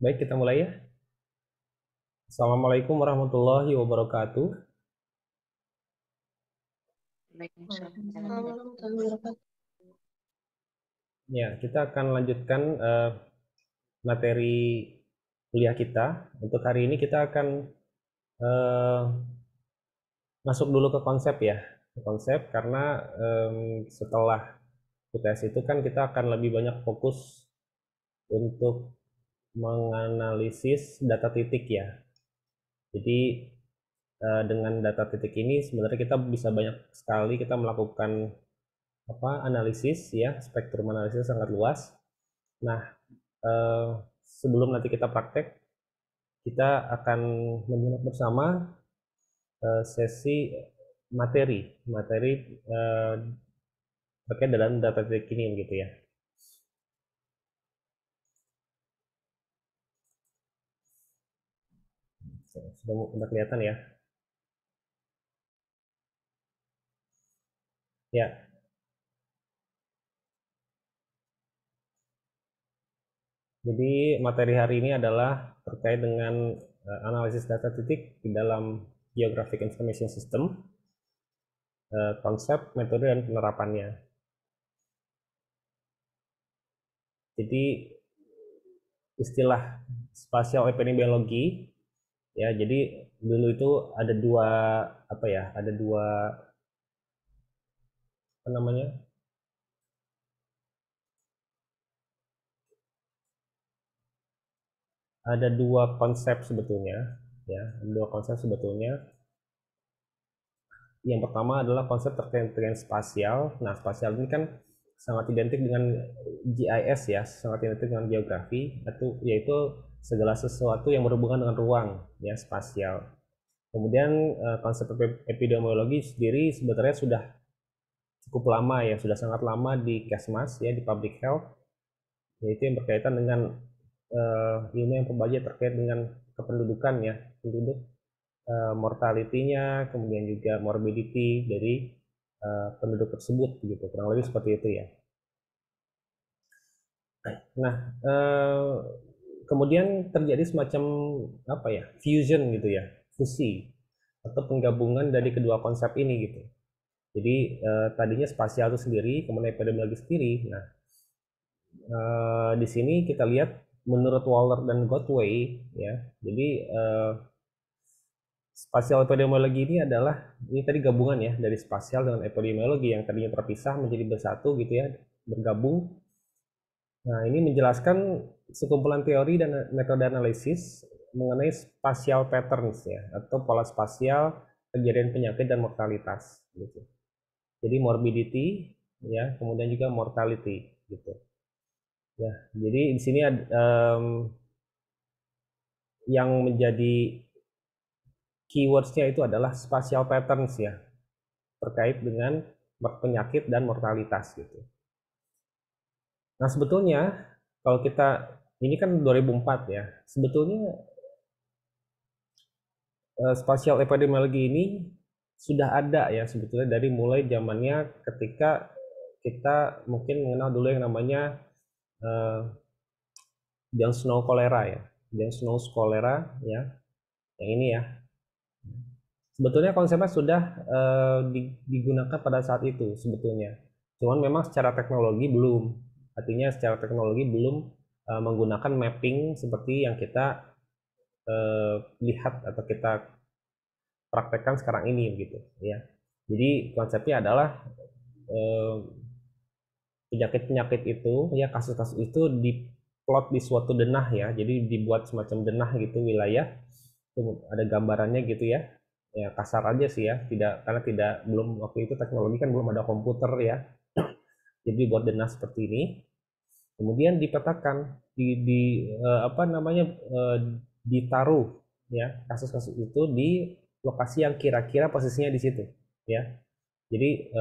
Baik, kita mulai ya. Assalamualaikum warahmatullahi wabarakatuh. Ya, kita akan lanjutkan materi kuliah kita. Untuk hari ini kita akan eh, masuk dulu ke konsep ya. Konsep karena setelah UTS itu kan kita akan lebih banyak fokus untuk menganalisis data titik ya. Jadi dengan data titik ini sebenarnya kita bisa banyak sekali kita melakukan analisis ya, spektrum analisis sangat luas. Nah, eh, sebelum nanti kita praktek, kita akan menyimak bersama sesi materi terkait dalam data titik ini gitu ya. Sudah kelihatan ya? Ya. Jadi materi hari ini adalah terkait dengan analisis data titik di dalam Geographic Information System, konsep, metode, dan penerapannya. Jadi istilah spasial epidemiologi ya, jadi dulu itu ada dua ada dua apa namanya ada dua konsep sebetulnya ya, dua konsep sebetulnya. Yang pertama adalah konsep terkait dengan spasial. Nah, spasial ini kan sangat identik dengan GIS ya, sangat identik dengan geografi, yaitu segala sesuatu yang berhubungan dengan ruang ya, spasial. Kemudian konsep epidemiologi sendiri sebenarnya sudah cukup lama ya, sudah sangat lama di Kesmas ya, di public health, yaitu yang berkaitan dengan ilmu yang pembagi terkait dengan kependudukan ya, penduduk, mortality-nya, kemudian juga morbidity dari penduduk tersebut gitu, kurang lebih seperti itu ya. Nah, kemudian terjadi semacam fusion gitu ya, fusi atau penggabungan dari kedua konsep ini gitu. Jadi tadinya spasial itu sendiri, kemudian epidemiologi sendiri. Nah, di sini kita lihat menurut Waller dan Godway ya. Jadi spasial epidemiologi ini tadi gabungan ya dari spasial dengan epidemiologi yang tadinya terpisah menjadi bersatu gitu ya, bergabung. Nah, ini menjelaskan sekumpulan teori dan metode analisis mengenai spatial patterns ya, atau pola spasial kejadian penyakit dan mortalitas gitu. Jadi morbidity ya, kemudian juga mortality gitu. Ya, jadi di sini yang menjadi keywordsnya itu adalah spatial patterns ya, terkait dengan penyakit dan mortalitas gitu. Nah, sebetulnya kalau kita ini kan 2004 ya, sebetulnya spatial epidemiologi ini sudah ada ya sebetulnya dari mulai zamannya ketika kita mungkin mengenal dulu yang namanya uh, John Snow cholera ya, John Snow cholera ya, yang ini ya. Sebetulnya konsepnya sudah digunakan pada saat itu sebetulnya. Cuman memang secara teknologi belum. Artinya secara teknologi belum menggunakan mapping seperti yang kita lihat atau kita praktekkan sekarang ini gitu ya. Jadi konsepnya adalah penyakit-penyakit itu ya, kasus-kasus itu diplot di suatu denah ya. Jadi dibuat semacam denah gitu wilayah. Ada gambarannya gitu ya. Ya kasar aja sih ya, tidak, karena tidak, belum, waktu itu teknologi kan belum ada komputer ya. Jadi buat denah seperti ini, kemudian dipetakan ditaruh ya kasus-kasus itu di lokasi yang kira-kira posisinya di situ ya. Jadi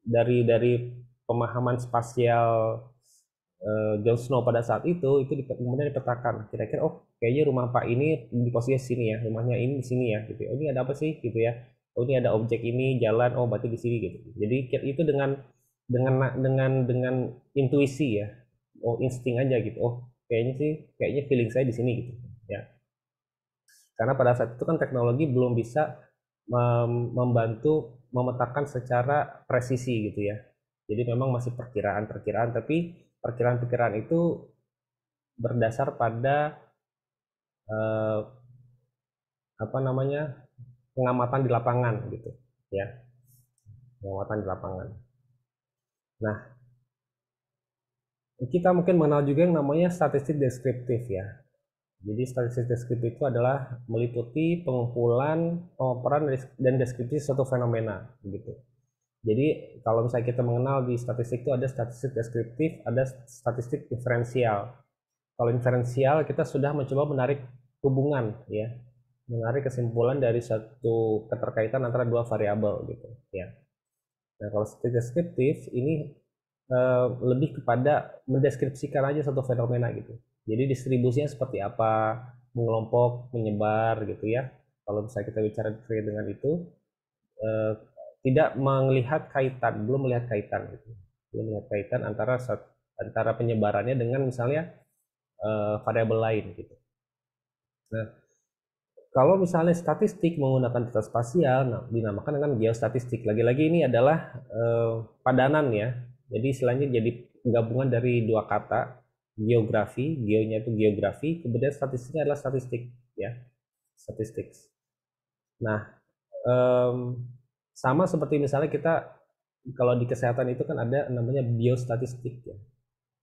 dari pemahaman spasial Jon Snow pada saat itu kemudian dipetakan kira-kira, oh kayaknya rumah Pak ini di posisi sini ya, rumahnya ini di sini ya gitu. Oh, ini ada apa sih gitu ya. Oh, ini ada objek ini jalan, oh berarti di sini gitu. Jadi itu dengan intuisi ya. Oh, insting aja gitu. Oh, kayaknya feeling saya di sini gitu ya. Karena pada saat itu kan teknologi belum bisa membantu memetakan secara presisi gitu ya. Jadi memang masih perkiraan-perkiraan, tapi perkiraan-perkiraan itu berdasar pada eh, apa namanya, pengamatan di lapangan gitu ya, pengamatan di lapangan. Nah, kita mungkin mengenal juga yang namanya statistik deskriptif ya. Jadi statistik deskriptif itu adalah meliputi pengumpulan, pemaparan, dan deskripsi suatu fenomena gitu. Jadi kalau misalnya kita mengenal di statistik itu ada statistik deskriptif, ada statistik inferensial. Kalau inferensial kita sudah mencoba menarik hubungan ya, menarik kesimpulan dari satu keterkaitan antara dua variabel gitu ya. Nah, kalau statistik deskriptif ini lebih kepada mendeskripsikan aja satu fenomena gitu. Jadi distribusinya seperti apa, mengelompok, menyebar gitu ya. Kalau misalnya kita bicara terkait dengan itu, eh, tidak melihat kaitan, belum melihat kaitan gitu. Belum melihat kaitan antara penyebarannya dengan misalnya variabel lain gitu. Nah, kalau misalnya statistik menggunakan data spasial, nah, dinamakan dengan geostatistik. Lagi-lagi ini adalah padanan ya. Jadi istilahnya jadi gabungan dari dua kata, geografi, geonya itu geografi, kemudian statistiknya adalah statistik ya, statistik. Nah, em, sama seperti misalnya kita kalau di kesehatan itu kan ada namanya biostatistik ya.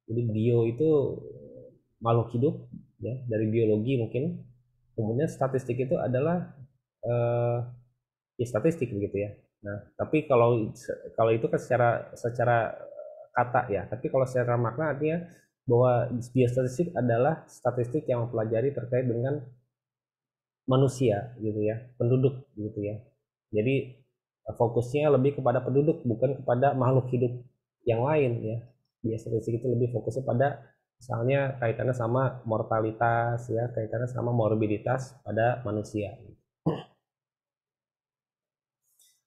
Jadi bio itu makhluk hidup ya, dari biologi mungkin. Kemudian statistik itu adalah eh, ya statistik begitu ya. Nah, tapi kalau kalau itu kan secara kata ya, tapi kalau secara makna artinya bahwa biostatistik adalah statistik yang mempelajari terkait dengan manusia gitu ya, penduduk gitu ya. Jadi fokusnya lebih kepada penduduk bukan kepada makhluk hidup yang lain ya. Biostatistik itu lebih fokusnya pada misalnya kaitannya sama mortalitas ya, kaitannya sama morbiditas pada manusia.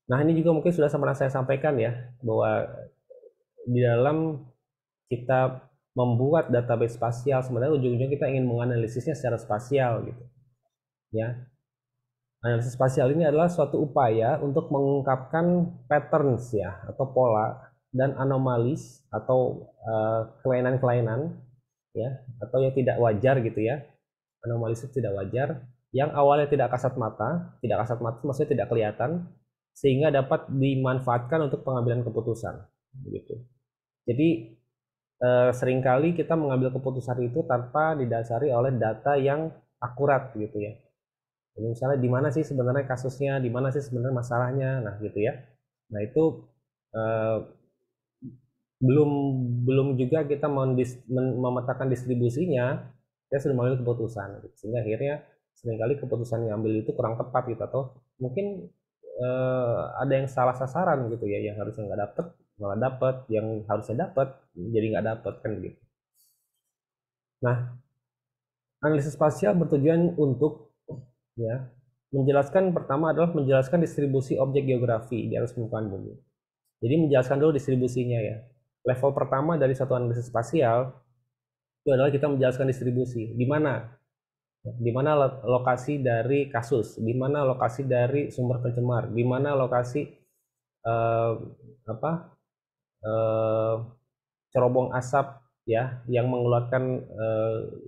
Nah, ini juga mungkin sudah pernah saya sampaikan ya, bahwa di dalam kita membuat database spasial, sebenarnya ujung-ujungnya kita ingin menganalisisnya secara spasial gitu. Ya, analisis spasial ini adalah suatu upaya untuk mengungkapkan patterns ya, atau pola dan anomalis atau kelainan-kelainan ya, atau yang tidak wajar gitu ya. Anomalis itu tidak wajar yang awalnya tidak kasat mata maksudnya tidak kelihatan, sehingga dapat dimanfaatkan untuk pengambilan keputusan begitu. Jadi seringkali kita mengambil keputusan itu tanpa didasari oleh data yang akurat gitu ya. Jadi misalnya di mana sih sebenarnya kasusnya, di mana sih sebenarnya masalahnya, nah gitu ya. Nah itu eh, belum belum juga kita memetakan distribusinya, kita sudah mengambil keputusan, gitu. Sehingga akhirnya seringkali keputusan yang diambil itu kurang tepat gitu, atau mungkin ada yang salah sasaran gitu ya, yang harusnya nggak dapet malah dapet, yang harusnya dapet jadi nggak dapet kan gitu. Nah, analisis spasial bertujuan untuk ya menjelaskan, pertama adalah menjelaskan distribusi objek geografi di atas permukaan bumi. Jadi menjelaskan dulu distribusinya ya. Level pertama dari satu analisis spasial itu adalah kita menjelaskan distribusi. Di mana lokasi dari kasus, di mana lokasi dari sumber pencemar, di mana lokasi eh, apa eh, cerobong asap ya yang mengeluarkan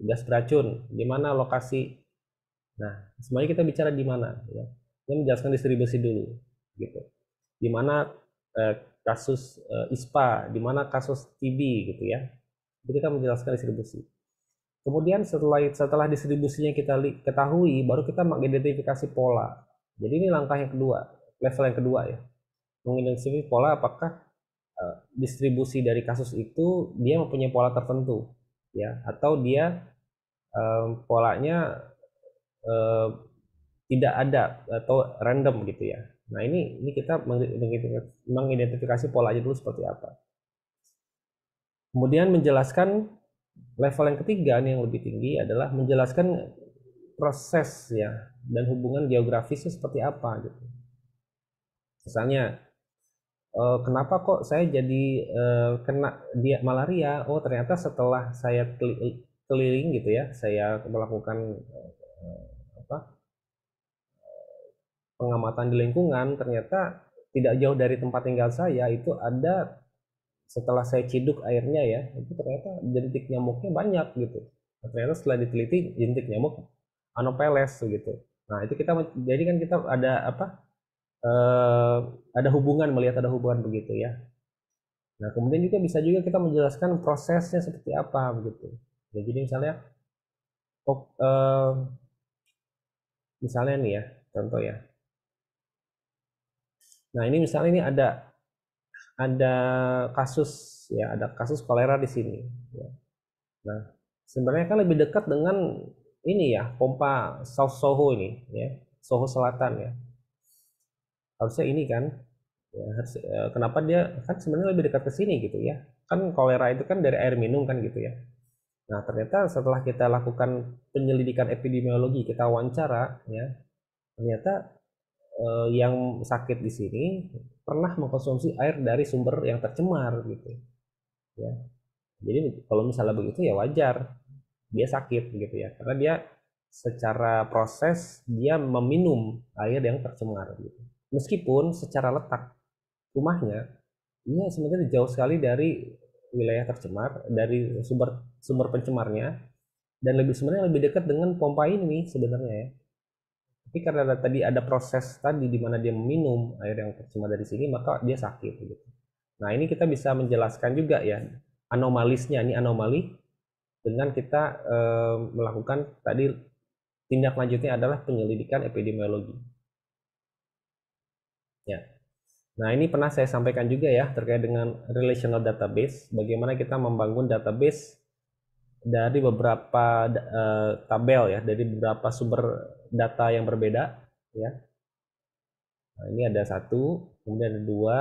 gas beracun, di mana lokasi. Nah, semuanya kita bicara di mana ya. Kita menjelaskan distribusi dulu gitu. Di mana kasus ISPA, di mana kasus TB gitu ya. Itu kita menjelaskan distribusi. Kemudian setelah distribusinya kita ketahui, baru kita mengidentifikasi pola. Jadi ini langkah yang kedua, level yang kedua ya. Mengidentifikasi pola apakah distribusi dari kasus itu dia mempunyai pola tertentu ya, atau dia polanya eh, tidak ada atau random gitu ya. Nah, ini kita mengidentifikasi polanya dulu seperti apa. Kemudian menjelaskan level yang ketiga nih, yang lebih tinggi adalah menjelaskan proses ya dan hubungan geografisnya seperti apa gitu. Misalnya kenapa kok saya jadi kena dia malaria? Oh, ternyata setelah saya keliling gitu ya, saya melakukan pengamatan di lingkungan, ternyata tidak jauh dari tempat tinggal saya itu ada, setelah saya ciduk airnya ya, itu ternyata jentik nyamuknya banyak gitu. Nah, ternyata setelah diteliti jentik nyamuk Anopheles gitu. Nah itu kita, jadi kan kita ada apa? Ada hubungan, melihat ada hubungan begitu ya. Nah kemudian juga bisa juga kita menjelaskan prosesnya seperti apa begitu. Ya, jadi misalnya, oh, misalnya nih ya, contoh ya. Nah ini misalnya ini ada kasus ya, ada kasus kolera di sini. Ya. Nah, sebenarnya kan lebih dekat dengan ini ya, pompa South Soho ini ya, Soho Selatan ya. Harusnya ini kan, ya, kenapa dia kan sebenarnya lebih dekat ke sini gitu ya. Kan kolera itu kan dari air minum kan gitu ya. Nah, ternyata setelah kita lakukan penyelidikan epidemiologi, kita wawancara ya, ternyata yang sakit di sini pernah mengkonsumsi air dari sumber yang tercemar gitu ya. Jadi kalau misalnya begitu ya wajar dia sakit gitu ya, karena dia secara proses dia meminum air yang tercemar gitu. Meskipun secara letak rumahnya ini sebenarnya jauh sekali dari wilayah tercemar, dari sumber sumber pencemarnya, dan lebih sebenarnya lebih dekat dengan pompa ini sebenarnya ya. Tapi karena tadi ada proses tadi di mana dia meminum air yang tercemar dari sini, maka dia sakit gitu. Nah ini kita bisa menjelaskan juga ya anomalisnya, ini anomali dengan kita melakukan tadi, tindak lanjutnya adalah penyelidikan epidemiologi. Ya. Nah, ini pernah saya sampaikan juga ya terkait dengan relational database, bagaimana kita membangun database dari beberapa tabel ya, dari beberapa sumber data yang berbeda ya. Nah, ini ada satu, kemudian ada dua,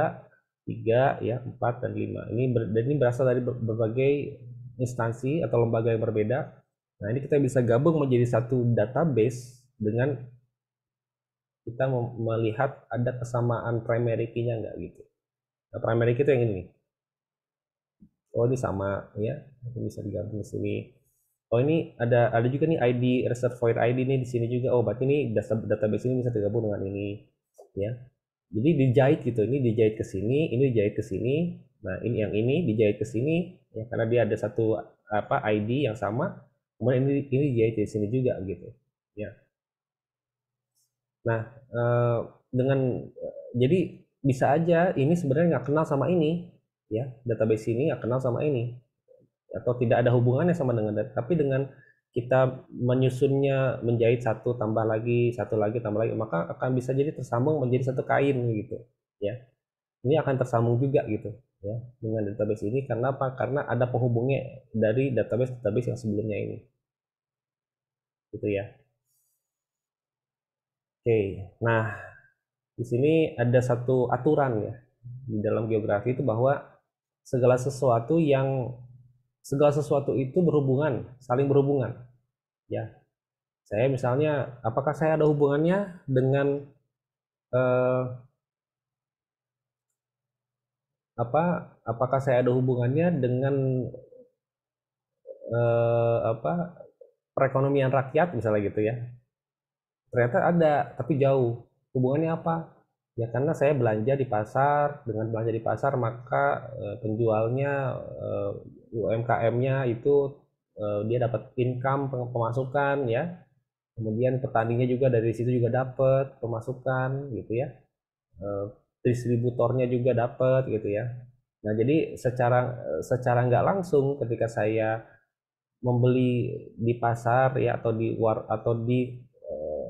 tiga, ya, empat dan lima. Ini berasal dari berbagai instansi atau lembaga yang berbeda. Nah, ini kita bisa gabung menjadi satu database dengan kita melihat ada kesamaan primary key-nya nggak gitu. Nah, primary key itu yang ini nih. Oh, ini sama ya. Ini bisa digabung di sini. Oh, ini ada juga nih ID reservoir ID nih di sini juga. Oh, berarti ini database ini bisa digabung dengan ini ya. Jadi dijahit gitu. Ini dijahit ke sini, ini dijahit ke sini. Nah, ini yang ini dijahit ke sini ya, karena dia ada satu apa ID yang sama. Kemudian ini dijahit di sini juga gitu. Ya. Nah, dengan jadi bisa aja ini sebenarnya nggak kenal sama ini, ya, database ini nggak kenal sama ini, atau tidak ada hubungannya sama dengan tapi dengan kita menyusunnya, menjahit satu tambah lagi, satu lagi tambah lagi, maka akan bisa jadi tersambung menjadi satu kain gitu, ya. Ini akan tersambung juga gitu, ya, dengan database ini. Karena apa? Karena ada penghubungnya dari database yang sebelumnya ini, gitu ya. Oke, nah di sini ada satu aturan ya di dalam geografi itu, bahwa segala sesuatu yang segala sesuatu itu berhubungan, saling berhubungan. Ya, saya misalnya, apakah saya ada hubungannya dengan eh, apakah saya ada hubungannya dengan apa, perekonomian rakyat misalnya gitu ya. Ternyata ada, tapi jauh. Hubungannya apa? Ya karena saya belanja di pasar, dengan belanja di pasar maka penjualnya, UMKM-nya itu dia dapat income, pemasukan ya. Kemudian petaninya juga dari situ juga dapat pemasukan gitu ya. Eh, Distributornya juga dapat gitu ya. Nah, jadi secara nggak langsung ketika saya membeli di pasar ya, atau di atau di eh,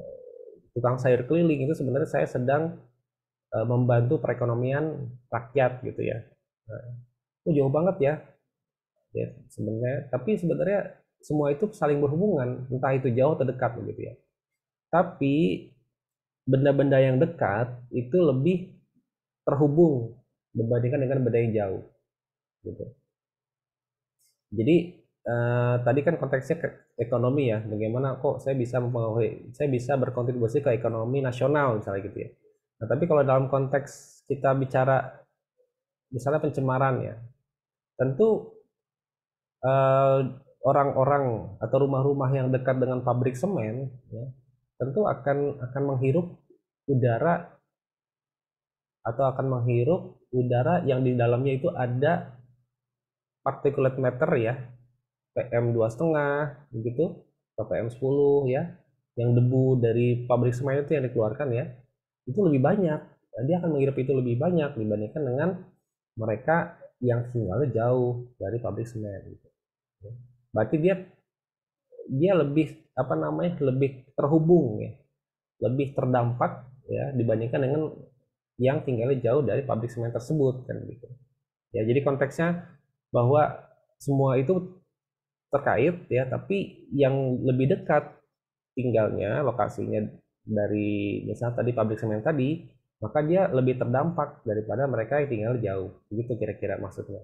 tukang sayur keliling, itu sebenarnya saya sedang membantu perekonomian rakyat gitu ya. Nah, itu jauh banget ya, ya sebenarnya. Tapi sebenarnya semua itu saling berhubungan, entah itu jauh atau dekat gitu ya. Tapi benda-benda yang dekat itu lebih terhubung dibandingkan dengan benda yang jauh gitu. Jadi tadi kan konteksnya ke ekonomi ya, bagaimana kok saya bisa mempengaruhi, saya bisa berkontribusi ke ekonomi nasional misalnya gitu ya. Nah, tapi kalau dalam konteks kita bicara misalnya pencemaran ya, tentu eh, orang-orang atau rumah-rumah yang dekat dengan pabrik semen, ya, tentu akan menghirup udara atau akan menghirup udara yang di dalamnya itu ada particulate matter ya, PM2,5 begitu, atau PM10 ya, yang debu dari pabrik semen itu yang dikeluarkan ya, itu lebih banyak. Dan dia akan menghirup itu lebih banyak dibandingkan dengan mereka yang tinggalnya jauh dari pabrik semen gitu. Berarti dia dia lebih apa namanya, lebih terhubung ya, lebih terdampak ya dibandingkan dengan yang tinggalnya jauh dari pabrik semen tersebut kan gitu. Ya, jadi konteksnya bahwa semua itu terkait ya, tapi yang lebih dekat tinggalnya lokasinya dari misalnya tadi pabrik semen tadi, maka dia lebih terdampak daripada mereka yang tinggal jauh. Begitu kira-kira maksudnya.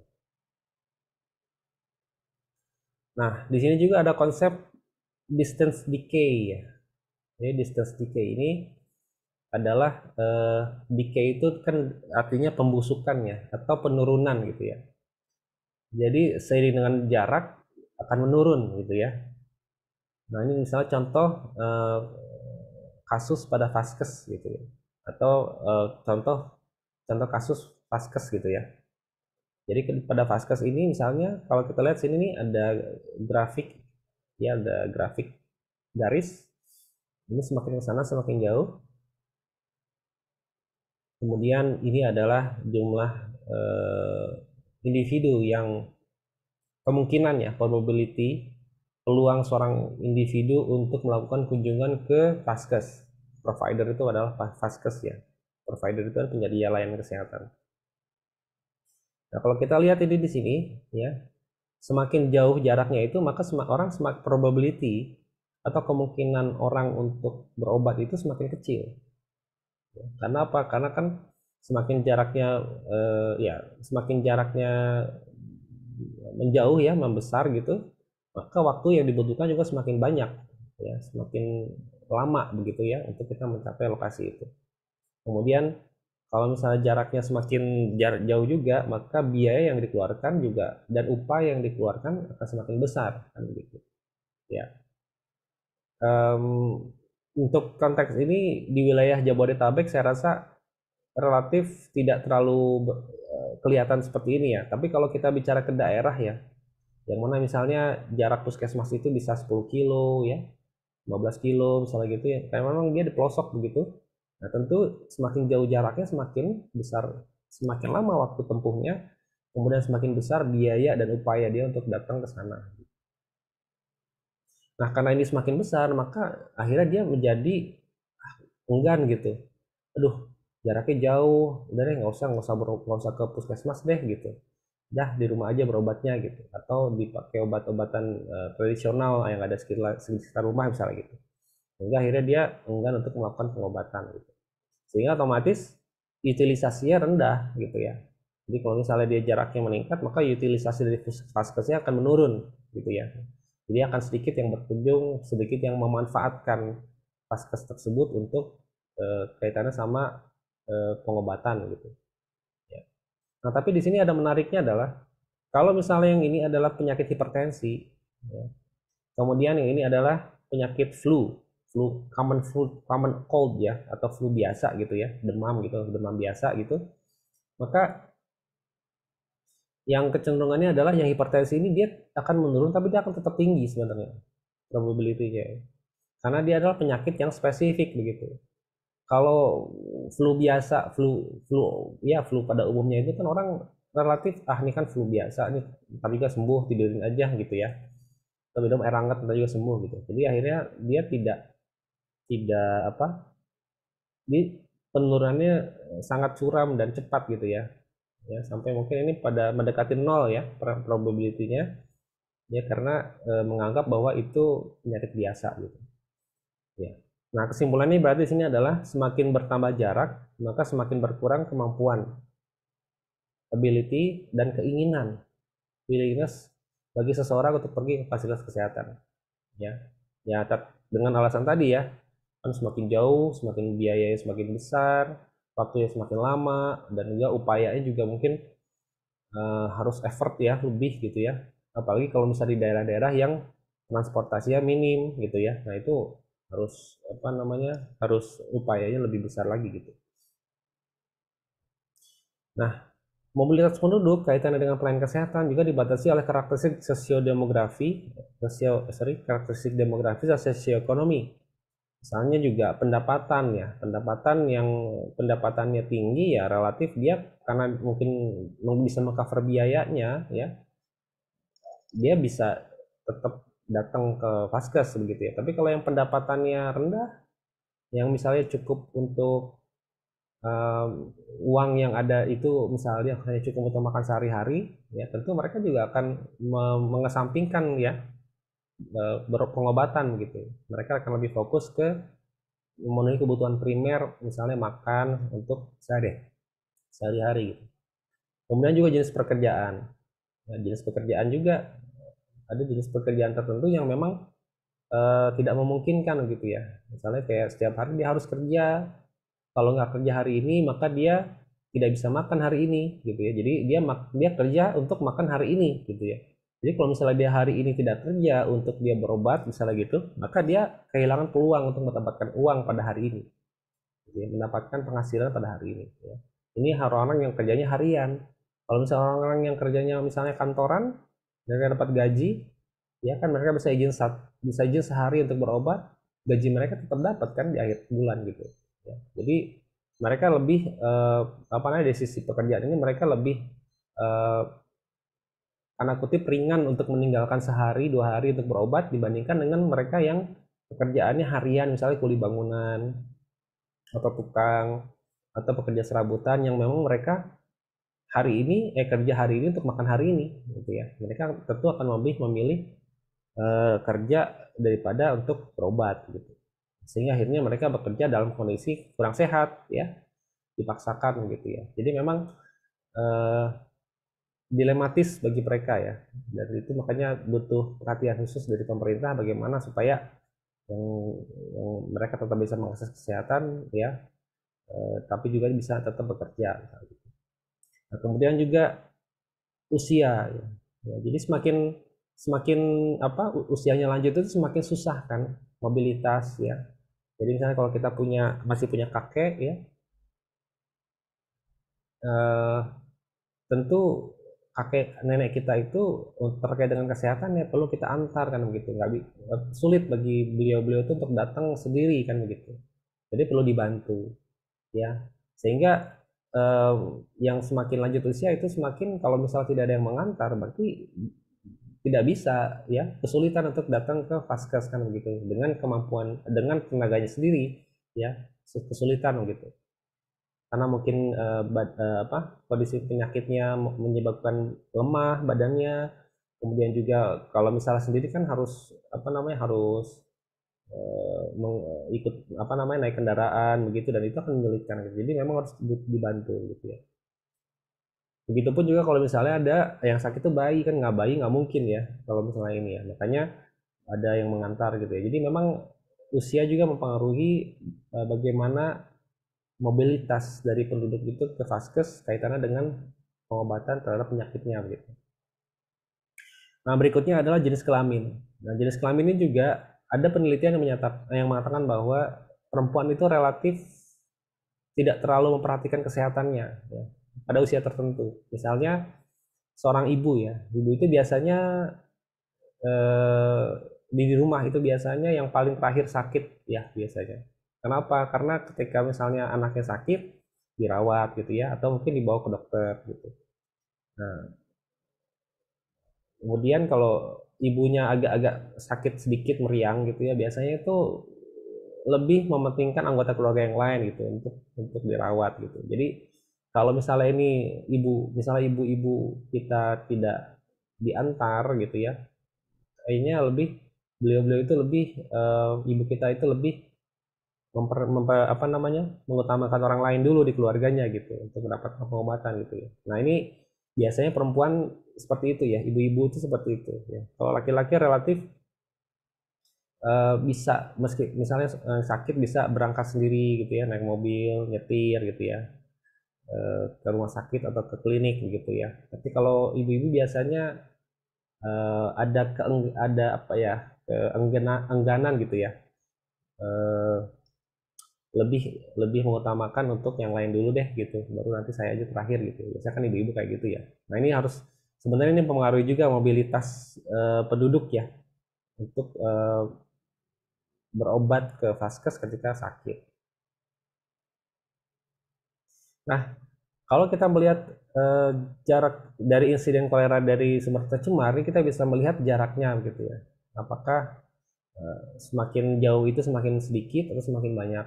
Nah, di sini juga ada konsep distance decay ya. Jadi distance decay ini adalah decay itu kan artinya pembusukan ya atau penurunan gitu ya. Jadi seiring dengan jarak akan menurun gitu ya. Nah, ini misalnya contoh kasus pada vaskes gitu ya. Atau contoh contoh kasus vaskes gitu ya. Jadi pada vaskes ini misalnya kalau kita lihat sini nih ada grafik ya, ada grafik garis. Ini semakin ke sana semakin jauh. Kemudian ini adalah jumlah eh, individu yang kemungkinan ya, probability, peluang seorang individu untuk melakukan kunjungan ke vaskes. Provider itu adalah vaskes ya. Provider itu kan penyedia layanan kesehatan. Nah, kalau kita lihat ini di sini ya, semakin jauh jaraknya itu maka orang semakin probability atau kemungkinan orang untuk berobat itu semakin kecil. Karena apa? Karena kan semakin jaraknya ya semakin jaraknya menjauh ya, membesar gitu, maka waktu yang dibutuhkan juga semakin banyak ya, semakin lama begitu ya untuk kita mencapai lokasi itu. Kemudian kalau misalnya jaraknya semakin jauh juga, maka biaya yang dikeluarkan juga dan upaya yang dikeluarkan akan semakin besar kan gitu. Ya. Untuk konteks ini di wilayah Jabodetabek saya rasa relatif tidak terlalu kelihatan seperti ini ya. Tapi kalau kita bicara ke daerah ya, yang mana misalnya jarak puskesmas itu bisa 10 kilo ya, 15 kilo misalnya gitu ya, kayak memang dia di pelosok begitu. Nah, tentu semakin jauh jaraknya semakin besar, semakin lama waktu tempuhnya, kemudian semakin besar biaya dan upaya dia untuk datang ke sana. Nah, karena ini semakin besar, maka akhirnya dia menjadi enggan gitu. Aduh, jaraknya jauh, udah deh nggak usah ke puskesmas deh gitu. Dah di rumah aja berobatnya gitu, atau dipakai obat-obatan tradisional yang ada sekitar rumah misalnya gitu. Sehingga akhirnya dia enggan untuk melakukan pengobatan gitu. Sehingga otomatis utilisasinya rendah gitu ya. Jadi kalau misalnya dia jaraknya meningkat, maka utilisasi dari vaskesnya akan menurun gitu ya. Jadi akan sedikit yang berkunjung, sedikit yang memanfaatkan vaskes tersebut untuk kaitannya sama pengobatan gitu. Ya. Nah, tapi di sini ada menariknya adalah kalau misalnya yang ini adalah penyakit hipertensi, ya, kemudian yang ini adalah penyakit common cold ya, atau flu biasa gitu ya, demam gitu, demam biasa gitu. Maka yang kecenderungannya adalah yang hipertensi ini dia akan menurun, tapi dia akan tetap tinggi sebenarnya probability-nya. Karena dia adalah penyakit yang spesifik begitu. Kalau flu biasa, flu pada umumnya itu kan orang relatif ini kan flu biasa nih, tapi juga sembuh, tidurin aja gitu ya. Atau minum air hangat kita juga sembuh gitu. Jadi akhirnya dia tidak tidak apa? Di penurunannya sangat curam dan cepat gitu ya. Ya, sampai mungkin ini pada mendekati nol ya probability-nya ya, karena menganggap bahwa itu penyakit biasa gitu. Ya. Nah, kesimpulannya berarti sini adalah semakin bertambah jarak, maka semakin berkurang kemampuan, ability, dan keinginan, willingness bagi seseorang untuk pergi ke fasilitas kesehatan. Ya, ya dengan alasan tadi ya, kan semakin jauh, semakin biayanya semakin besar, waktunya semakin lama, dan juga upayanya juga mungkin harus effort ya lebih gitu ya. apalagi kalau misalnya di daerah-daerah yang transportasinya minim gitu ya. Nah itu harus apa namanya, harus upayanya lebih besar lagi gitu. Nah, mobilitas penduduk kaitannya dengan pelayanan kesehatan juga dibatasi oleh karakteristik sosiodemografi, karakteristik demografi dan sosioekonomi. Misalnya juga pendapatan ya, pendapatannya tinggi ya relatif dia karena mungkin bisa mengcover biayanya ya, dia bisa tetap datang ke vaskes begitu ya. Tapi kalau yang pendapatannya rendah, yang misalnya cukup untuk uang yang ada itu misalnya hanya cukup untuk makan sehari-hari, ya tentu mereka juga akan mengesampingkan ya pengobatan gitu. Mereka akan lebih fokus ke memenuhi kebutuhan primer, misalnya makan untuk sehari-hari gitu. Kemudian juga jenis pekerjaan. Nah, jenis pekerjaan juga ada jenis pekerjaan tertentu yang memang tidak memungkinkan gitu ya. Misalnya kayak setiap hari dia harus kerja, kalau nggak kerja hari ini maka dia tidak bisa makan hari ini gitu ya. Jadi dia kerja untuk makan hari ini gitu ya. Jadi kalau misalnya dia hari ini tidak kerja untuk dia berobat misalnya gitu, maka dia kehilangan peluang untuk mendapatkan uang pada hari ini, gitu ya, mendapatkan penghasilan pada hari ini. Ya. Ini orang-orang yang kerjanya harian. Kalau misalnya orang-orang yang kerjanya misalnya kantoran, mereka dapat gaji, ya kan mereka bisa izin sehari untuk berobat, gaji mereka tetap dapat kan di akhir bulan gitu. Ya. Jadi mereka lebih apa namanya, dari sisi pekerjaan ini mereka lebih eh, tanda kutip ringan untuk meninggalkan sehari 2 hari untuk berobat dibandingkan dengan mereka yang pekerjaannya harian, misalnya kuli bangunan atau tukang atau pekerja serabutan yang memang mereka kerja hari ini untuk makan hari ini gitu ya. Mereka tentu akan lebih memilih kerja daripada untuk berobat gitu. Sehingga akhirnya mereka bekerja dalam kondisi kurang sehat ya, dipaksakan gitu ya. Jadi memang eh, dilematis bagi mereka ya. Dan itu makanya butuh perhatian khusus dari pemerintah bagaimana supaya yang, yang mereka tetap bisa mengakses kesehatan ya, tapi juga bisa tetap bekerja. Nah, kemudian juga usia ya. Ya, jadi semakin semakin apa usianya lanjut itu semakin susah kan mobilitas ya. Jadi misalnya kalau kita masih punya kakek ya, eh, tentu kakek nenek kita itu terkait dengan kesehatan ya perlu kita antar kan begitu, nggak sulit bagi beliau-beliau itu untuk datang sendiri kan begitu. Jadi perlu dibantu ya, sehingga eh, yang semakin lanjut usia itu semakin kalau misal tidak ada yang mengantar berarti tidak bisa ya, kesulitan untuk datang ke vaskes kan begitu dengan tenaganya sendiri ya, kesulitan gitu karena mungkin kondisi penyakitnya menyebabkan lemah badannya. Kemudian juga kalau misalnya sendiri kan harus apa namanya, harus ikut apa namanya, naik kendaraan begitu dan itu akan menyulitkan gitu. Jadi memang harus dibantu gitu ya. Begitupun juga kalau misalnya ada yang sakit tuh bayi kan, nggak mungkin ya kalau misalnya ini ya, makanya ada yang mengantar gitu ya. Jadi memang usia juga mempengaruhi bagaimana mobilitas dari penduduk itu ke vaskes kaitannya dengan pengobatan terhadap penyakitnya begitu. Nah, berikutnya adalah jenis kelamin. Nah, jenis kelamin ini juga ada penelitian yang mengatakan bahwa perempuan itu relatif tidak terlalu memperhatikan kesehatannya ya, pada usia tertentu. Misalnya seorang ibu ya, ibu itu biasanya eh, di rumah itu biasanya yang paling terakhir sakit ya biasanya. Kenapa? Karena ketika misalnya anaknya sakit dirawat gitu ya, atau mungkin dibawa ke dokter gitu. Nah, kemudian kalau ibunya agak-agak sakit sedikit meriang gitu ya, biasanya itu lebih mementingkan anggota keluarga yang lain gitu untuk dirawat gitu. Jadi kalau misalnya ini misalnya ibu-ibu kita tidak diantar gitu ya, kayaknya beliau-beliau itu lebih ibu kita itu lebih apa namanya, mengutamakan orang lain dulu di keluarganya gitu untuk mendapatkan pengobatan gitu ya. Nah ini biasanya perempuan seperti itu ya, ibu-ibu itu seperti itu ya. Kalau laki-laki relatif bisa, meski misalnya sakit bisa berangkat sendiri gitu ya, naik mobil nyetir gitu ya, ke rumah sakit atau ke klinik gitu ya. Tapi kalau ibu-ibu biasanya ada apa ya, keengganan gitu ya, eh, lebih lebih mengutamakan untuk yang lain dulu deh gitu, baru nanti saya aja terakhir gitu. Biasanya kan ibu-ibu kayak gitu ya. Nah ini harus, sebenarnya ini mempengaruhi juga mobilitas penduduk ya, untuk berobat ke vaskes ketika sakit. Nah, kalau kita melihat eh, jarak dari insiden kolera dari sumber tercemar, ini kita bisa melihat jaraknya gitu ya. Apakah semakin jauh itu semakin sedikit atau semakin banyak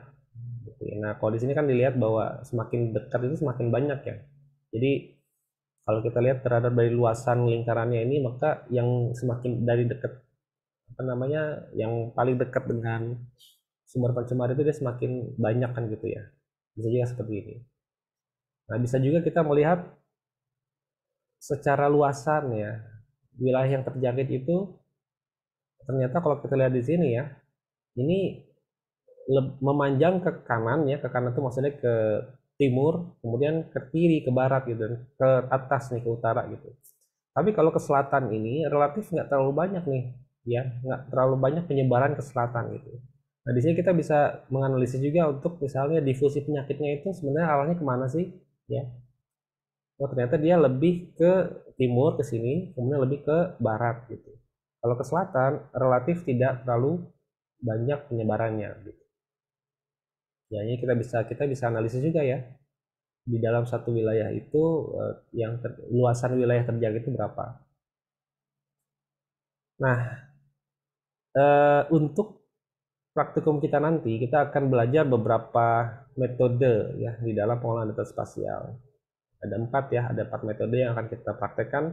gitu ya. Nah, kalau di sini kan dilihat bahwa semakin dekat itu semakin banyak ya. Jadi kalau kita lihat terhadap dari luasan lingkarannya ini, maka yang semakin dari dekat, apa namanya, yang paling dekat dengan sumber pencemar itu dia semakin banyak kan gitu ya. Bisa juga seperti ini. Nah, bisa juga kita melihat secara luasan ya, wilayah yang terjangkit itu ternyata kalau kita lihat di sini ya, ini memanjang ke kanan ya, ke kanan itu maksudnya ke timur, kemudian ke kiri, ke barat gitu, dan ke atas nih, ke utara gitu. Tapi kalau ke selatan ini relatif nggak terlalu banyak nih, ya nggak terlalu banyak penyebaran ke selatan gitu. Nah di sini kita bisa menganalisis juga untuk misalnya difusi penyakitnya itu sebenarnya arahnya kemana sih, ya. Oh ternyata dia lebih ke timur ke sini, kemudian lebih ke barat gitu. Kalau ke selatan relatif tidak terlalu banyak penyebarannya gitu. Ya ini kita bisa analisis juga ya, di dalam satu wilayah itu luasan wilayah terjangkit itu berapa. Nah, untuk praktikum kita nanti kita akan belajar beberapa metode ya di dalam pengolahan data spasial. Ada 4 ya, ada 4 metode yang akan kita praktekkan.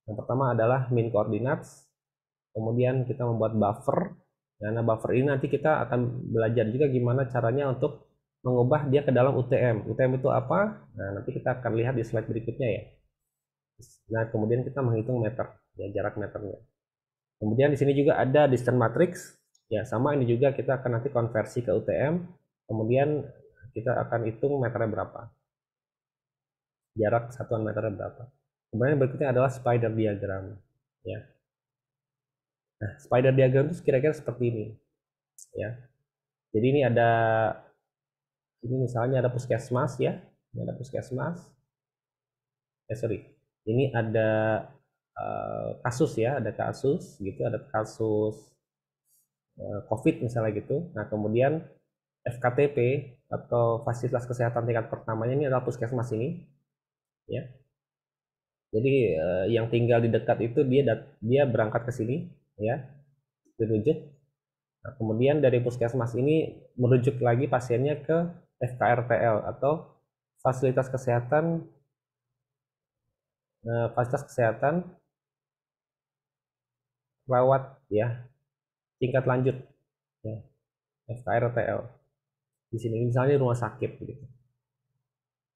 Yang pertama adalah mean coordinates, kemudian kita membuat buffer. Nah, buffer ini nanti kita akan belajar juga gimana caranya untuk mengubah dia ke dalam UTM. UTM itu apa? Nah, nanti kita akan lihat di slide berikutnya ya. Nah, kemudian kita menghitung meter, ya jarak meternya. Kemudian di sini juga ada distance matrix. Ya, sama ini juga kita akan nanti konversi ke UTM. Kemudian kita akan hitung meternya berapa. Jarak satuan meternya berapa. Kemudian berikutnya adalah spider diagram. Ya. Nah, spider diagram itu kira-kira seperti ini. Ya. Jadi ini misalnya ada puskesmas ya. Ini ada puskesmas. Sorry. Ini ada kasus ya, ada kasus gitu, ada kasus COVID misalnya gitu. Nah, kemudian FKTP atau fasilitas kesehatan tingkat pertamanya ini adalah puskesmas ini, ya. Jadi yang tinggal di dekat itu dia berangkat ke sini, ya, dirujuk. Nah, kemudian dari puskesmas ini merujuk lagi pasiennya ke FKRTL atau fasilitas kesehatan rawat ya tingkat lanjut, ya, FKRTL. Di sini misalnya rumah sakit gitu.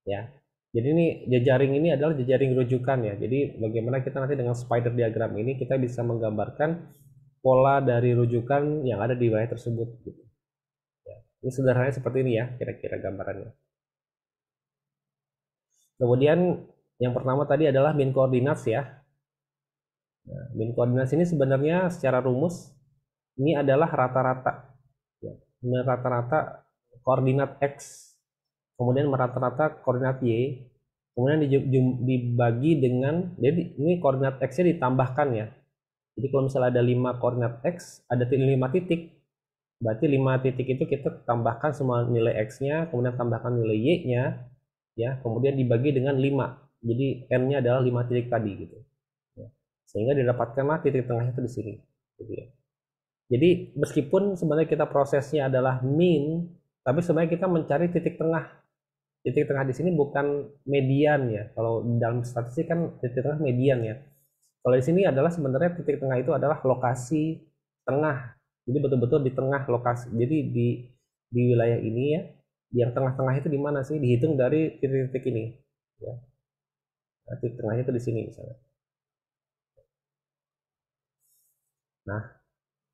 Ya. Jadi ini jejaring ini adalah jejaring rujukan ya. Jadi bagaimana kita nanti dengan spider diagram ini kita bisa menggambarkan pola dari rujukan yang ada di wilayah tersebut gitu. Ya. Ini sederhananya seperti ini ya kira-kira gambarannya. Kemudian yang pertama tadi adalah mean coordinates ya. Nah, mean coordinates ini sebenarnya secara rumus ini adalah rata-rata. Ya. Ini rata-rata koordinat X, kemudian rata-rata koordinat Y, kemudian dibagi dengan, jadi ini koordinat X-nya ditambahkan ya. Jadi kalau misalnya ada 5 koordinat X, ada 5 titik, berarti 5 titik itu kita tambahkan semua nilai X-nya, kemudian tambahkan nilai Y-nya, ya, kemudian dibagi dengan 5. Jadi N-nya adalah 5 titik tadi gitu. Ya. Sehingga didapatkanlah titik tengahnya itu di sini. Gitu ya. Jadi meskipun sebenarnya kita prosesnya adalah mean, tapi sebenarnya kita mencari titik tengah. Titik tengah di sini bukan median ya. Kalau dalam statistik kan titik tengah median ya. Kalau di sini adalah sebenarnya titik tengah itu adalah lokasi tengah. Jadi betul-betul di tengah lokasi. Jadi di wilayah ini ya, yang tengah-tengah itu di mana sih? Dihitung dari titik-titik ini. Ya. Nah, titik tengahnya itu di sini misalnya. Nah,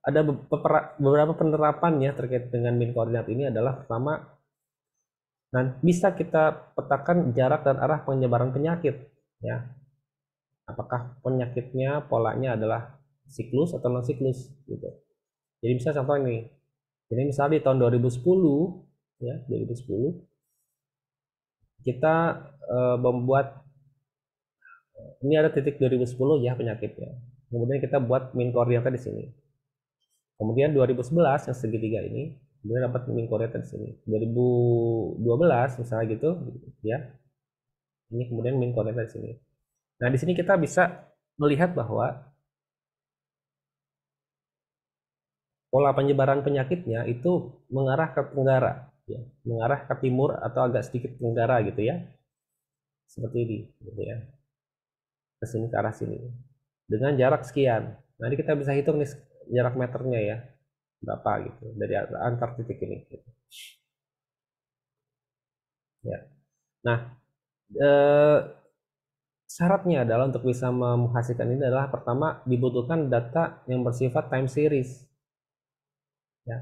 ada beberapa penerapan ya terkait dengan mean koordinat ini adalah pertama, nah bisa kita petakan jarak dan arah penyebaran penyakit ya. apakah penyakitnya polanya adalah siklus atau non siklus gitu. Jadi bisa contoh ini. Jadi misalnya di tahun 2010 ya, 2010 kita membuat ini ada titik 2010 ya penyakitnya. Kemudian kita buat min koordinatnya di sini. Kemudian 2011 yang segitiga ini, kemudian dapat min koordinatnya di sini. 2012 misalnya gitu ya. Ini kemudian min koordinatnya di sini. Nah, di sini kita bisa melihat bahwa pola penyebaran penyakitnya itu mengarah ke tenggara, ya, mengarah ke timur atau agak sedikit tenggara gitu ya, seperti ini, gitu ya, ke sini ke arah sini, dengan jarak sekian. Nanti kita bisa hitung nih jarak meternya ya, berapa gitu dari antar titik ini. Gitu. Ya, nah syaratnya adalah untuk bisa menghasilkan ini adalah pertama dibutuhkan data yang bersifat time series, ya.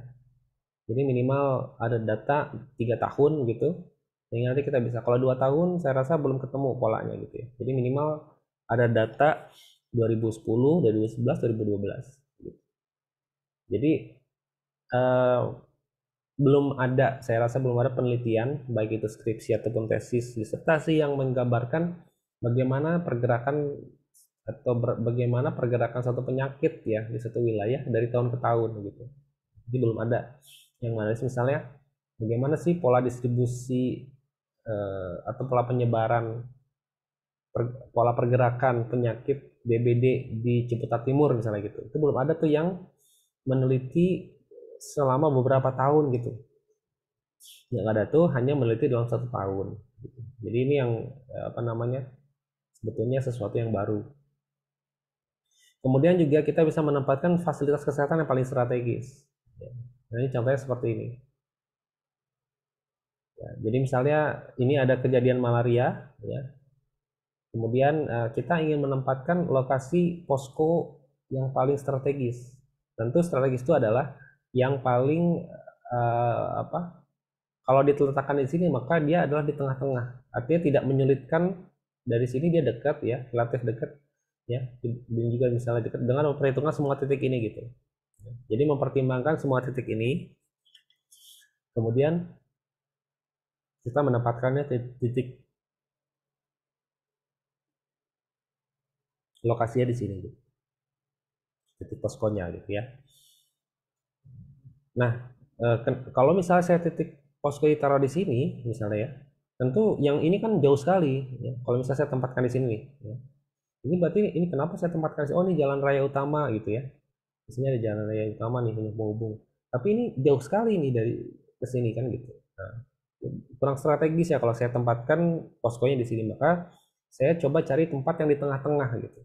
Jadi minimal ada data 3 tahun gitu. Sehingga nanti kita bisa, kalau 2 tahun saya rasa belum ketemu polanya gitu ya. Jadi minimal ada data 2010, 2011, 2012 gitu. Jadi eh, belum ada, saya rasa belum ada penelitian baik itu skripsi ataupun tesis disertasi yang menggambarkan bagaimana pergerakan atau bagaimana pergerakan satu penyakit ya di satu wilayah dari tahun ke tahun gitu. Jadi belum ada yang mana misalnya bagaimana sih pola distribusi atau pola penyebaran pola pergerakan penyakit DBD di Ciputat Timur misalnya gitu. Itu belum ada tuh yang meneliti selama beberapa tahun gitu. Yang ada tuh hanya meneliti dalam 1 tahun. Gitu. Jadi ini yang apa namanya sebetulnya sesuatu yang baru. Kemudian juga kita bisa menempatkan fasilitas kesehatan yang paling strategis. Nah, ini contohnya seperti ini. Ya, jadi misalnya ini ada kejadian malaria, ya. Kemudian kita ingin menempatkan lokasi posko yang paling strategis. Tentu strategis itu adalah yang paling apa? Kalau diletakkan di sini maka dia adalah di tengah-tengah. Artinya tidak menyulitkan, dari sini dia dekat ya, relatif dekat ya. Dan juga misalnya dekat dengan memperhitungkan semua titik ini gitu. Jadi mempertimbangkan semua titik ini, kemudian kita menempatkannya titik lokasinya di sini gitu. Titik poskonya gitu ya. Nah, kalau misalnya saya titik posko ditaruh di sini misalnya ya, tentu yang ini kan jauh sekali ya. Kalau misalnya saya tempatkan di sini nih ya. Ini berarti ini kenapa saya tempatkan di sini? Oh, ini jalan raya utama gitu ya. Di sini ada jalan raya utama nih yang menghubung. Tapi ini jauh sekali nih dari ke sini kan gitu. Nah, kurang strategis ya kalau saya tempatkan poskonya di sini, maka saya coba cari tempat yang di tengah-tengah gitu.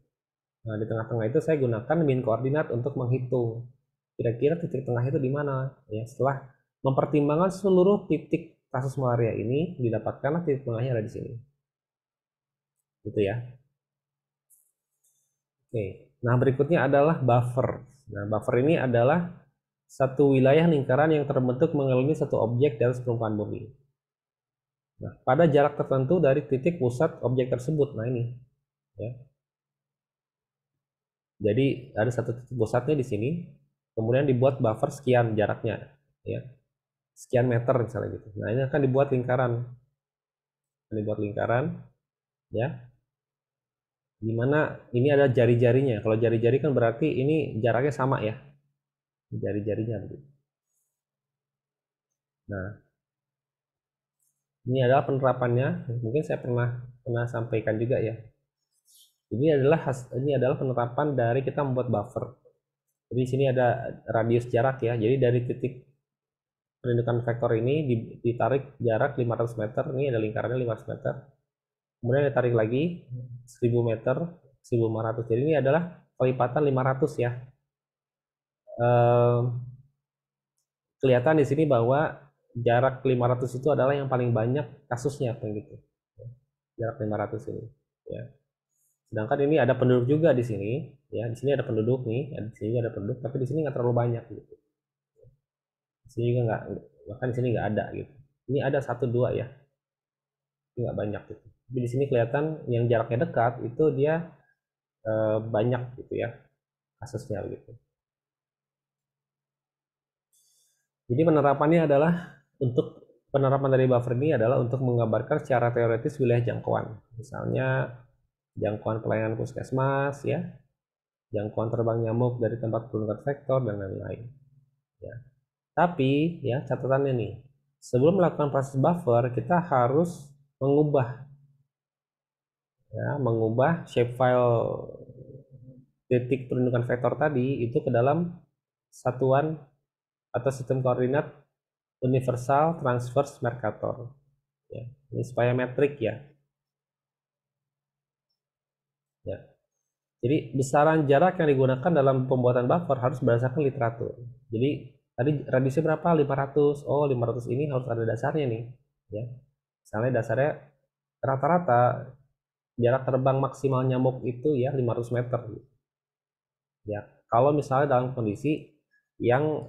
Nah, di tengah-tengah itu saya gunakan min koordinat untuk menghitung kira-kira titik tengah itu di mana. Ya, setelah mempertimbangkan seluruh titik kasus malaria ini, didapatkanlah titik tengahnya ada di sini. Gitu ya. Oke. Nah, berikutnya adalah buffer. Nah, buffer ini adalah satu wilayah lingkaran yang terbentuk mengelilingi satu objek di atas permukaan bumi. Nah, pada jarak tertentu dari titik pusat objek tersebut. Nah, ini ya. Jadi ada satu titik pusatnya di sini, kemudian dibuat buffer sekian jaraknya, ya, sekian meter misalnya gitu. Nah, ini akan dibuat lingkaran, ya, dimana ini ada jari-jarinya. Kalau jari-jari kan berarti ini jaraknya sama ya, jari-jarinya gitu. Nah, ini adalah penerapannya. Mungkin saya pernah sampaikan juga ya. Ini adalah penerapan dari kita membuat buffer. Jadi di sini ada radius jarak ya. Jadi dari titik penunjukan vektor ini ditarik jarak 500 meter. Ini ada lingkarannya 500 meter. Kemudian ditarik lagi 1000 meter, 1500. Jadi ini adalah kelipatan 500 ya. Kelihatan di sini bahwa jarak 500 itu adalah yang paling banyak kasusnya begitu. Jarak 500 ini ya. Sedangkan ini ada penduduk juga di sini ya. Di sini ada penduduk nih, di sini ada penduduk, tapi di sini nggak terlalu banyak gitu. Di sini juga nggak, bahkan di sini nggak ada gitu. Ini ada 1 2 ya, nggak banyak gitu. Tapi di sini kelihatan yang jaraknya dekat itu dia banyak gitu ya kasusnya gitu. Jadi penerapannya adalah untuk penerapan dari buffer ini adalah untuk menggambarkan secara teoretis wilayah jangkauan. Misalnya jangkauan pelayanan puskesmas ya, jangkauan terbang nyamuk dari tempat penunjukan vektor dan lain-lain. Ya. Tapi ya catatannya nih, sebelum melakukan proses buffer kita harus mengubah shapefile titik penunjukan vektor tadi itu ke dalam satuan atau sistem koordinat universal transverse Mercator. Ya, ini supaya metrik ya. Ya. Jadi besaran jarak yang digunakan dalam pembuatan buffer harus berdasarkan literatur. Jadi tadi radiusnya berapa? 500. Oh, 500 ini harus ada dasarnya nih. Ya. Misalnya dasarnya rata-rata jarak terbang maksimal nyamuk itu ya 500 meter. Ya, kalau misalnya dalam kondisi yang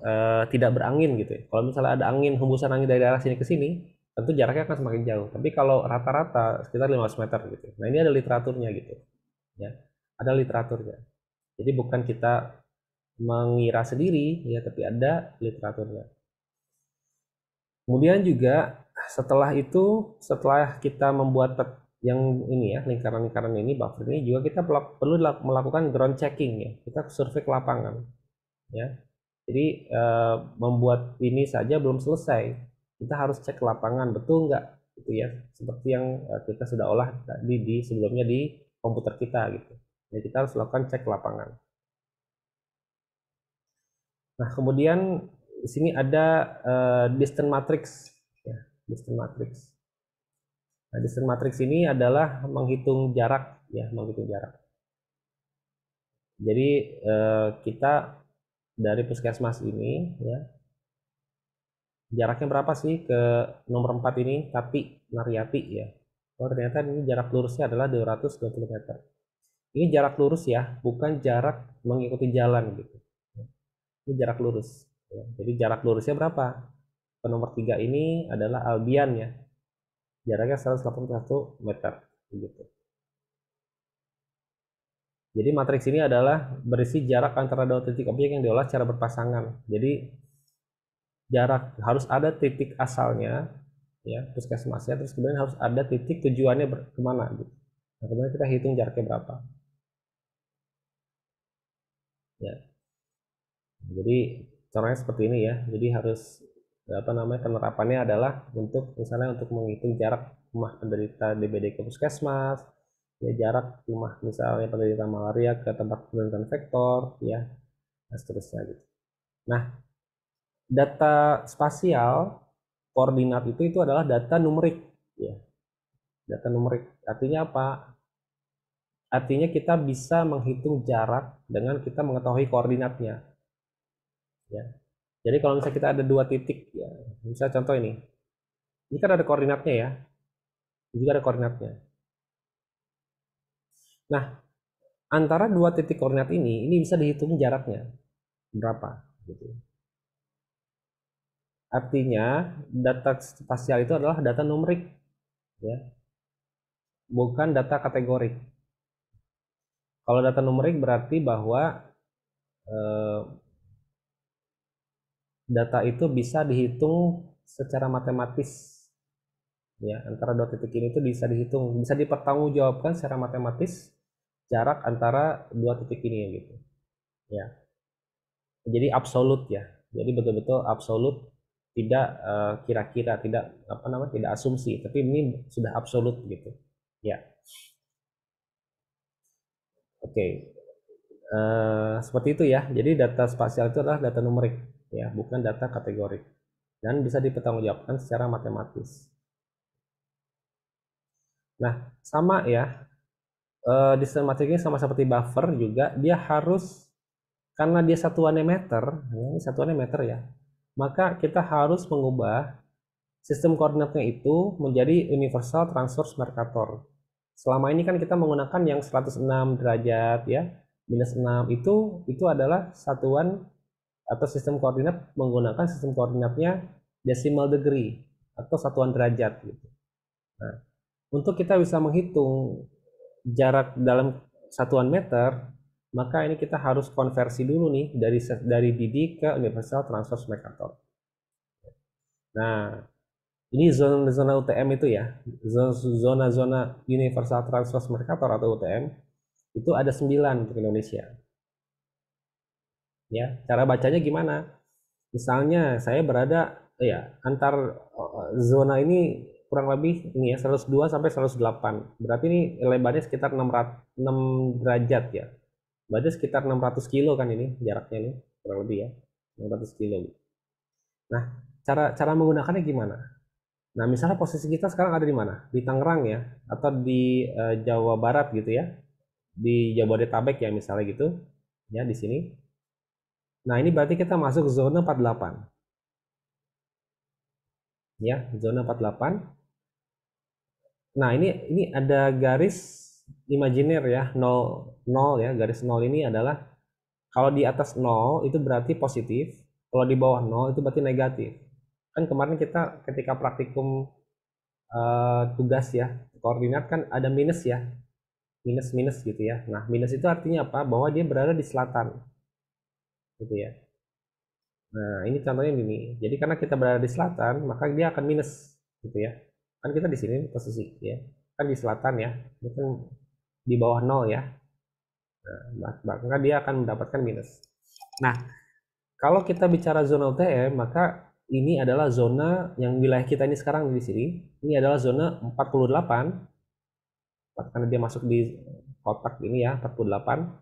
tidak berangin gitu ya. Kalau misalnya ada angin, hembusan angin dari daerah sini ke sini, tentu jaraknya akan semakin jauh. Tapi kalau rata-rata sekitar 500 meter gitu. Nah, ini ada literaturnya gitu. Ya. Ada literaturnya. Jadi bukan kita mengira sendiri ya, tapi ada literaturnya. Kemudian juga setelah kita membuat yang ini ya, lingkaran-lingkaran ini, buffer ini juga kita perlu melakukan ground checking ya. Kita survei ke lapangan ya. Jadi membuat ini saja belum selesai. Kita harus cek ke lapangan betul nggak gitu ya. Seperti yang kita sudah olah tadi sebelumnya di komputer kita gitu. Jadi kita harus lakukan cek ke lapangan. Nah, kemudian di sini ada distance matrix ya, distance matrix. Nah, distance matrix ini adalah menghitung jarak ya, menghitung jarak. Jadi kita dari puskesmas ini ya, jaraknya berapa sih ke nomor 4 ini, tapi Naryati ya. Oh, ternyata ini jarak lurusnya adalah 220 meter. Ini jarak lurus ya, bukan jarak mengikuti jalan gitu. Ini jarak lurus. Ya. Jadi jarak lurusnya berapa? Ke nomor 3 ini adalah Albian ya. Jaraknya 181 meter. Gitu. Jadi matriks ini adalah berisi jarak antara dua titik objek yang diolah secara berpasangan. Jadi jarak harus ada titik asalnya ya, puskesmasnya, terus kemudian harus ada titik tujuannya kemana gitu. Nah, kemudian kita hitung jaraknya berapa. Ya. Jadi caranya seperti ini ya. Jadi harus penerapannya adalah untuk misalnya untuk menghitung jarak rumah penderita DBD ke puskesmas, ya jarak rumah misalnya penderita malaria ke tempat penelitian vektor, ya, dan seterusnya gitu. Nah, data spasial koordinat itu adalah data numerik, ya. Data numerik artinya apa? Artinya kita bisa menghitung jarak dengan kita mengetahui koordinatnya, ya. Jadi kalau misalnya kita ada dua titik, ya, misalnya contoh ini kan ada koordinatnya ya, ini juga ada koordinatnya. Nah, antara dua titik koordinat ini bisa dihitung jaraknya berapa, gitu. Artinya data spasial itu adalah data numerik, ya, bukan data kategorik. Kalau data numerik berarti bahwa data itu bisa dihitung secara matematis, ya, antara dua titik ini itu bisa dihitung, bisa dipertanggungjawabkan secara matematis jarak antara dua titik ini gitu, ya. Jadi absolut ya, jadi betul-betul absolut, tidak kira-kira, tidak tidak asumsi, tapi ini sudah absolut gitu, ya. Oke, seperti itu ya. Jadi data spasial itu adalah data numerik ya, bukan data kategorik, dan bisa dipertanggungjawabkan secara matematis. Nah, sama ya, distance matrix ini sama seperti buffer juga, dia harus, karena dia satuannya meter, ini satuannya meter ya, maka kita harus mengubah sistem koordinatnya itu menjadi universal transverse Mercator. Selama ini kan kita menggunakan yang 106 derajat ya, minus 6 itu adalah satuan atau sistem koordinat menggunakan sistem koordinatnya decimal degree atau satuan derajat gitu. Nah, untuk kita bisa menghitung jarak dalam satuan meter, maka ini kita harus konversi dulu nih dari DD ke Universal Transverse Mercator. Nah, ini zona-zona UTM itu ya, zona-zona Universal Transverse Mercator atau UTM itu ada 9 untuk Indonesia. Ya, cara bacanya gimana? Misalnya saya berada ya antar zona ini kurang lebih ini ya 102 sampai 108. Berarti ini lebarnya sekitar 6 derajat ya. Berarti sekitar 600 kilo kan ini jaraknya ini kurang lebih ya. 600 kilo. Nah, cara menggunakannya gimana? Nah, misalnya posisi kita sekarang ada di mana? Di Tangerang ya, atau di Jawa Barat gitu ya, di Jabodetabek ya misalnya gitu, ya di sini. Nah, ini berarti kita masuk zona 48. Ya, zona 48. Nah, ini ada garis imajiner ya, 0 0 ya, garis 0 ini adalah kalau di atas 0 itu berarti positif, kalau di bawah 0 itu berarti negatif. Kan kemarin kita ketika praktikum tugas ya, koordinat kan ada minus ya, minus gitu ya. Nah, minus itu artinya apa? Bahwa dia berada di selatan gitu ya. Nah, ini contohnya ini. Jadi karena kita berada di selatan, maka dia akan minus gitu ya. Kan kita di sini posisi ya. Kan di selatan ya. Itu kan di bawah 0 ya. Nah, maka dia akan mendapatkan minus. Nah, kalau kita bicara zona UTM, maka ini adalah zona yang wilayah kita ini sekarang di sini. Ini adalah zona 48 karena dia masuk di kotak ini ya, 48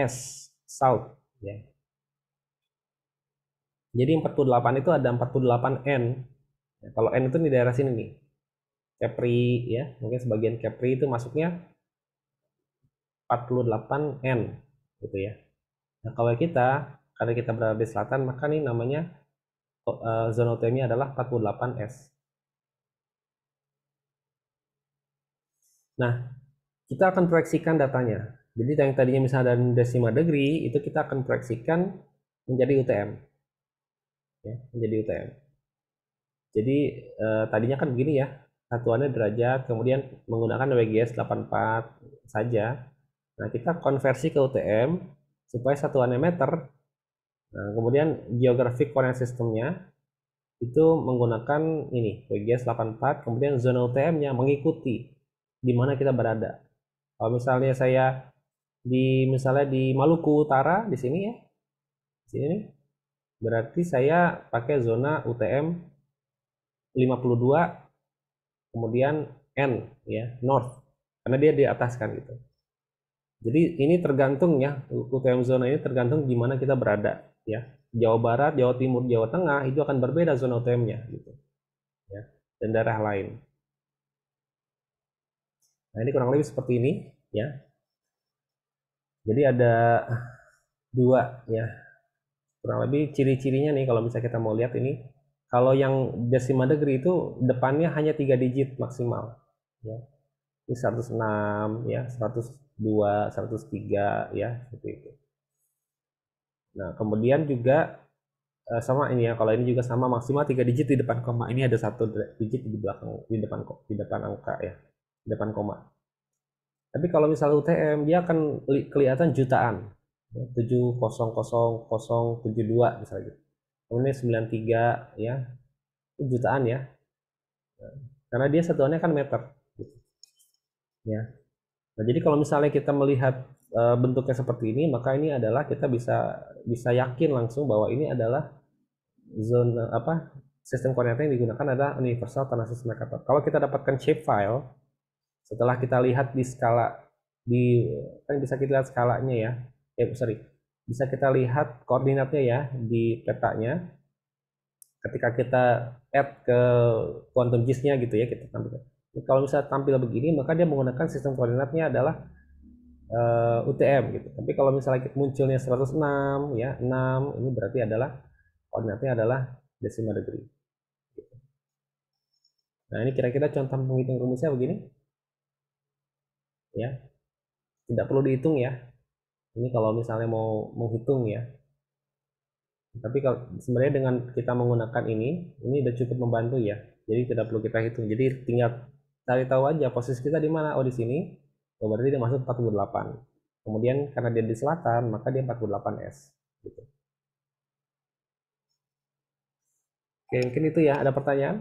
S South ya. Jadi 48 itu ada 48 N. Ya, kalau N itu di daerah sini nih. Capri ya, mungkin sebagian Capri itu masuknya 48 N gitu ya. Nah, kalau kita karena kita berada di selatan, maka nih namanya zona UTM-nya adalah 48 S. Nah, kita akan proyeksikan datanya. Jadi yang tadinya misalnya ada decimal degree, itu kita akan proyeksikan menjadi UTM. Ya, menjadi UTM. Jadi tadinya kan begini ya, satuannya derajat, kemudian menggunakan WGS 84 saja. Nah, kita konversi ke UTM supaya satuannya meter. Nah, kemudian geographic coordinate systemnya itu menggunakan ini WGS 84, kemudian zona UTM-nya mengikuti di mana kita berada. Kalau misalnya saya misalnya di Maluku Utara di sini ya, di sini nih, berarti saya pakai zona UTM 52 kemudian N ya, North, karena dia di atas kan gitu. Jadi ini tergantung ya, UTM zona ini tergantung di mana kita berada ya. Jawa Barat, Jawa Timur, Jawa Tengah itu akan berbeda zona UTM-nya gitu ya, dan daerah lain. Nah, ini kurang lebih seperti ini ya. Jadi ada dua ya, kurang lebih ciri-cirinya nih kalau misalnya kita mau lihat ini. Kalau yang decimal degree itu depannya hanya 3 digit maksimal ya. Ini 106 ya, 102, 103 ya, seperti itu. Nah, kemudian juga sama ini ya, kalau ini juga sama maksimal 3 digit di depan koma. Ini ada 1 digit di belakang, di depan angka ya, di depan koma. Tapi kalau misalnya UTM dia akan kelihatan jutaan. Ya, 7000072 misalnya gitu. Kemudian 93 ya, itu jutaan ya. Karena dia satuannya kan meter gitu. Ya. Nah, jadi kalau misalnya kita melihat bentuknya seperti ini, maka ini adalah kita bisa yakin langsung bahwa ini adalah zona apa, sistem koordinat yang digunakan adalah Universal Transverse Mercator. Kalau kita dapatkan shape file, setelah kita lihat di skala kan bisa kita lihat skalanya ya, sorry, bisa kita lihat koordinatnya ya di petanya. Ketika kita add ke quantum gist-nya gitu ya, kita tampilkan. Kalau misalnya tampil begini, maka dia menggunakan sistem koordinatnya adalah UTM gitu. Tapi kalau misalnya munculnya 106 ya, 6 ini berarti adalah koordinatnya adalah decimal degree. Nah, ini kira-kira contoh menghitung rumusnya begini. Ya. Tidak perlu dihitung ya. Ini kalau misalnya mau menghitung ya. Tapi kalau sebenarnya dengan kita menggunakan ini udah cukup membantu ya. Jadi tidak perlu kita hitung. Jadi tinggal cari tahu aja posisi kita di mana. Oh, di sini. Oh, berarti dia masuk 48. Kemudian karena dia di selatan, maka dia 48S. Gitu. Oke, mungkin itu ya. Ada pertanyaan?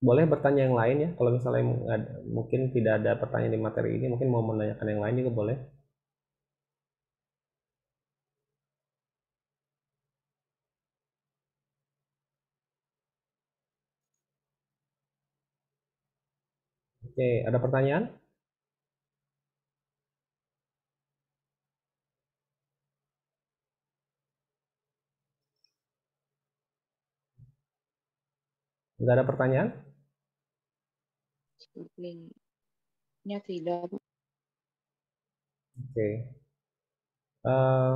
Boleh bertanya yang lain ya. Kalau misalnya mungkin tidak ada pertanyaan di materi ini, mungkin mau menanyakan yang lain juga boleh. Oke, ada pertanyaan? Nggak ada pertanyaan? Sepertinya tidak. Oke. Eh,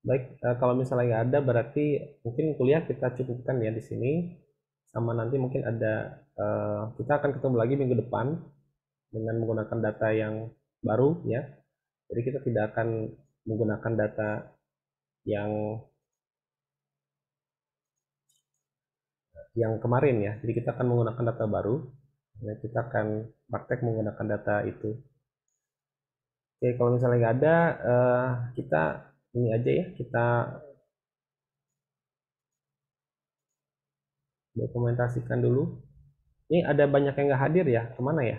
baik, kalau misalnya nggak ada, berarti mungkin kuliah kita cukupkan ya di sini. Sama nanti mungkin ada, kita akan ketemu lagi minggu depan dengan menggunakan data yang baru ya. Jadi kita tidak akan menggunakan data yang kemarin ya. Jadi kita akan menggunakan data baru. Ya, kita akan praktek menggunakan data itu. Oke, kalau misalnya nggak ada, kita ini aja ya, kita dokumentasikan dulu. Ini ada banyak yang nggak hadir ya, kemana ya?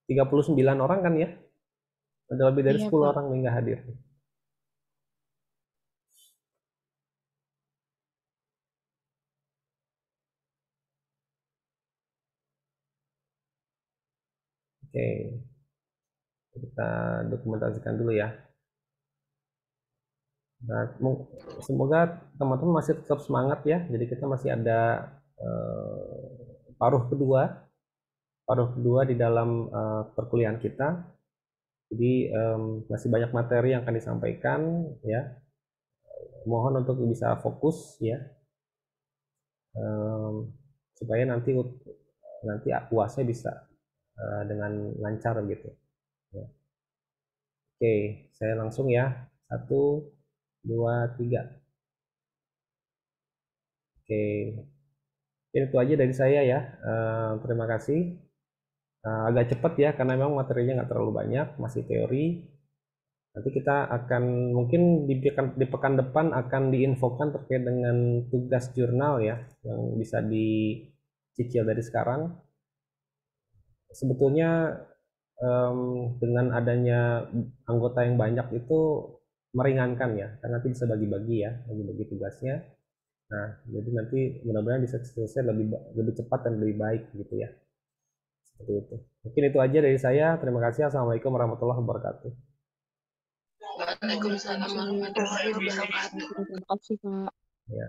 39 orang kan ya? Ada lebih dari Iya, 10 Pak. orang yang nggak hadir. Oke, kita dokumentasikan dulu ya. Nah, semoga teman-teman masih tetap semangat ya. Jadi kita masih ada paruh kedua di dalam perkuliahan kita. Jadi masih banyak materi yang akan disampaikan ya. Mohon untuk bisa fokus ya, supaya nanti UASnya bisa dengan lancar gitu. Ya. Oke, saya langsung ya. 1, 2, 3. Oke, itu aja dari saya ya. Terima kasih. Agak cepat ya karena memang materinya nggak terlalu banyak, masih teori. Nanti kita akan mungkin di pekan depan akan diinfokan terkait dengan tugas jurnal ya, yang bisa dicicil dari sekarang. Sebetulnya dengan adanya anggota yang banyak itu meringankan ya, karena nanti bisa bagi-bagi tugasnya. Nah, jadi nanti mudah-mudahan bisa selesai lebih cepat dan lebih baik gitu ya. Seperti itu. Mungkin itu aja dari saya. Terima kasih. Assalamualaikum warahmatullahi wabarakatuh. Waalaikumsalam warahmatullahi wabarakatuh. Terima kasih, Pak. Ya.